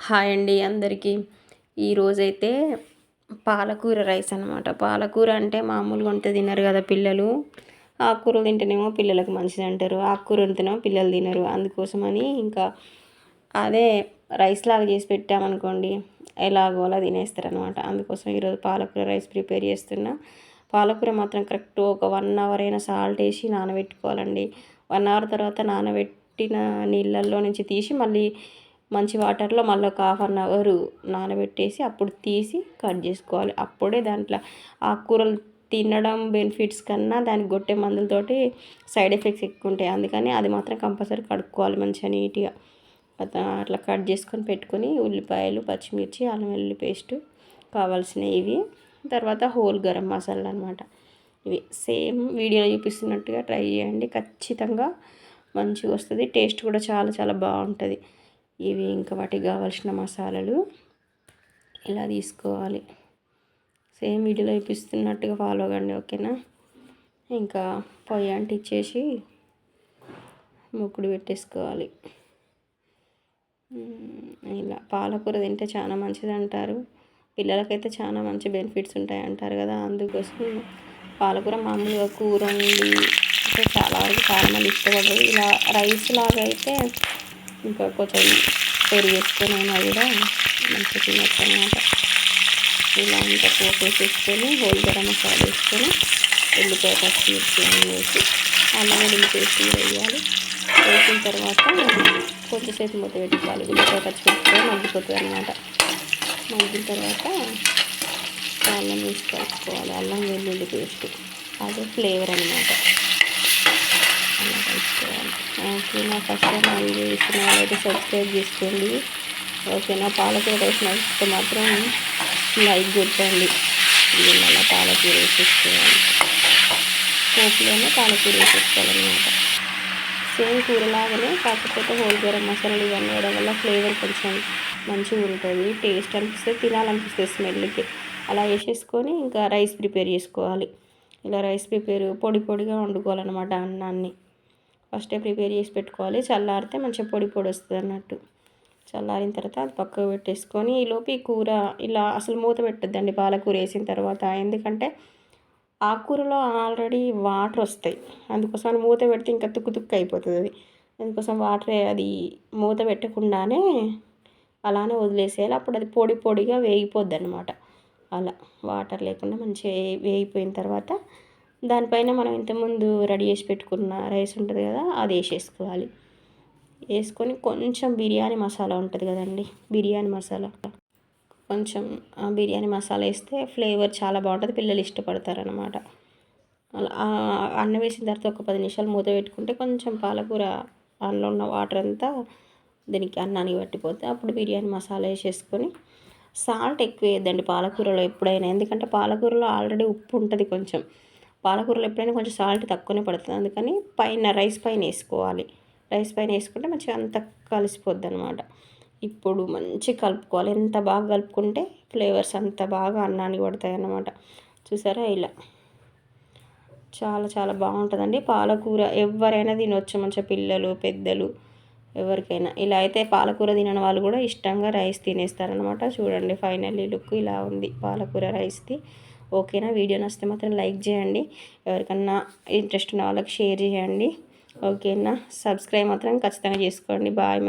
Hi అండి అందరికీ. ఈరోజైతే పాలకూర రైస్ అనమాట. పాలకూర అంటే మామూలుగా ఉంటే తినరు కదా పిల్లలు. ఆకుకూరలు తింటేనేమో పిల్లలకు మంచిది అంటారు, ఆకుకూర తినేమో పిల్లలు తినరు. అందుకోసమని ఇంకా అదే రైస్ లాగా చేసి పెట్టామనుకోండి ఎలాగో అలా తినేస్తారనమాట. అందుకోసం ఈరోజు పాలకూర రైస్ ప్రిపేర్ చేస్తున్నా. పాలకూర మాత్రం కరెక్ట్ ఒక 1 అవర్ అయినా సాల్ట్ వేసి నానబెట్టుకోవాలండి. 1 అవర్ తర్వాత నానబెట్టిన నీళ్ళల్లో నుంచి తీసి మళ్ళీ మంచి వాటర్లో మళ్ళీ ఒక 1/2 అవర్ నానబెట్టేసి అప్పుడు తీసి కట్ చేసుకోవాలి. అప్పుడే దాంట్లో ఆకుకూరలు తినడం బెనిఫిట్స్ కన్నా దానికి కొట్టే మందులతోటి సైడ్ ఎఫెక్ట్స్ ఎక్కువ ఉంటాయి. అందుకని అది మాత్రం కంపల్సరీ కడుక్కోవాలి మంచిగా నీట్గా. అట్లా కట్ చేసుకొని పెట్టుకొని ఉల్లిపాయలు, పచ్చిమిర్చి, అల్లం వెల్లుల్లి పేస్టు కావాల్సినవి ఇవి. తర్వాత హోల్ గరం మసాలా అనమాట. ఇవి సేమ్ వీడియోలో చూపిస్తున్నట్టుగా ట్రై చేయండి, ఖచ్చితంగా మంచిగా వస్తుంది. టేస్ట్ కూడా చాలా చాలా బాగుంటుంది. ఇవి ఇంకా వాటికి కావాల్సిన మసాలాలు ఇలా తీసుకోవాలి. సేమ్ వీడియోలో చూపిస్తున్నట్టుగా ఫాలో అవ్వండి, ఓకేనా. ఇంకా పొయ్యి అంటించేసి ముక్కుడు పెట్టేసుకోవాలి. ఇలా పాలకూర తింటే చాలా మంచిది అంటారు. పిల్లలకైతే చాలా మంచి బెనిఫిట్స్ ఉంటాయి అంటారు కదా. అందుకోసం పాలకూర మామూలుగా కూర వండి అంటే చాలా వరకు చాలామంది ఇష్టపడరు. ఇలా రైస్ లాగా అయితే ఇంకా కొంచెం పెరుగు వేసుకొని అయినా కూడా మంచిగా తినచ్చు అనమాట. ఇలా అంతా పోపు వేసుకొని హోల్ గరం మసాలా వేసుకొని ఉల్లిపాయ, పచ్చిమిర్చి అన్నీ వేసి అల్లం వెల్లుల్లి పేస్ట్ కూడా వేయాలి. వేసిన తర్వాత కొంచెంసేపు మూత పెట్టుకోవాలి. ఉల్లిపాయ, పచ్చిమిర్చి మగ్గిపోతుంది అనమాట. మగ్గిన తర్వాత అల్లం వేసి కలుపుకోవాలి. అల్లం వెల్లుల్లి పేస్ట్ అదే ఫ్లేవర్ అనమాట. అలా కలుపుకోవాలి. ఓకేనా. ఫస్ట్ టైం నా వీడియో ఇస్తున్న వాళ్ళైతే సబ్స్క్రైబ్ చేసుకోండి, ఓకేనా. పాలకూర రైస్ నచ్చితే మాత్రం లైక్ కొట్టండి. ఇది మళ్ళీ పాలకూర వేసేసుకోవాలి. పోపులోనే పాలకూర వేసేసుకోవాలన్నమాట. సేమ్ కూరలాగానే, కాకపోతే హోల్ గరం మసాలాలు ఇవన్నీ వేయడం వల్ల ఫ్లేవర్ కొంచెం మంచిగా ఉంటుంది. టేస్ట్ అనిపిస్తుంది, తినాలనిపిస్తుంది స్మెల్కి. అలా వేసేసుకొని ఇంకా రైస్ ప్రిపేర్ చేసుకోవాలి. ఇలా రైస్ పొడి పొడిగా వండుకోవాలన్నమాట అన్నాన్ని. ఫస్టే ప్రిపేర్ చేసి పెట్టుకోవాలి. చల్లారితే మంచిగా పొడి పొడి వస్తుంది అన్నట్టు. చల్లారిన తర్వాత అది పక్కకు పెట్టేసుకొని ఈలోపు ఈ కూర ఇలా అసలు మూత పెట్టద్దండి పాలకూర వేసిన తర్వాత. ఎందుకంటే ఆకుకూరలో ఆల్రెడీ వాటర్ వస్తాయి. అందుకోసం మూత పెడితే ఇంకా తుక్కు తుక్కు అయిపోతుంది అది. అందుకోసం వాటర్ అది మూత పెట్టకుండానే అలానే వదిలేసేయాలి. అప్పుడు అది పొడి పొడిగా వేగిపోద్ది అనమాట. అలా వాటర్ లేకుండా మంచిగా వేగిపోయిన తర్వాత దానిపైన మనం ఇంతకుముందు రెడీ చేసి పెట్టుకున్న రైస్ ఉంటుంది కదా, అది వేసేసుకోవాలి. వేసుకొని కొంచెం బిర్యానీ మసాలా ఉంటుంది కదండి, బిర్యానీ మసాలా కొంచెం బిర్యానీ మసాలా వేస్తే ఫ్లేవర్ చాలా బాగుంటుంది, పిల్లలు ఇష్టపడతారనమాట. అలా అన్నం వేసిన తర్వాత ఒక 10 నిమిషాలు మూత పెట్టుకుంటే కొంచెం పాలకూర అందులో ఉన్న వాటర్ అంతా దీనికి అన్నానికి పట్టిపోతే అప్పుడు బిర్యానీ మసాలా వేసేసుకొని సాల్ట్ ఎక్కువ వేయద్దండి పాలకూరలో ఎప్పుడైనా. ఎందుకంటే పాలకూరలో ఆల్రెడీ ఉప్పు ఉంటుంది కొంచెం. పాలకూరలో ఎప్పుడైనా కొంచెం సాల్ట్ తక్కువనే పడుతుంది. అందుకని పైన రైస్ పైన వేసుకోవాలి. రైస్ పైన వేసుకుంటే మంచిగా అంతా కలిసిపోద్ది అనమాట. ఇప్పుడు మంచిగా కలుపుకోవాలి. ఎంత బాగా కలుపుకుంటే ఫ్లేవర్స్ అంత బాగా అన్నానికి పడతాయి అన్నమాట. చూసారా, ఇలా చాలా చాలా బాగుంటుందండి పాలకూర. ఎవరైనా తినవచ్చు మంచిగా, పిల్లలు, పెద్దలు, ఎవరికైనా. ఇలా అయితే పాలకూర తినని వాళ్ళు కూడా ఇష్టంగా రైస్ తినేస్తారనమాట. చూడండి ఫైనల్లీ లుక్ ఇలా ఉంది పాలకూర రైస్ది, ఓకేనా. వీడియో నచ్చితే మాత్రం లైక్ చేయండి. ఎవరికన్నా ఇంట్రెస్ట్ ఉన్న వాళ్ళకి షేర్ చేయండి, ఓకేనా. సబ్స్క్రైబ్ మాత్రం ఖచ్చితంగా చేసుకోండి. బాయ్.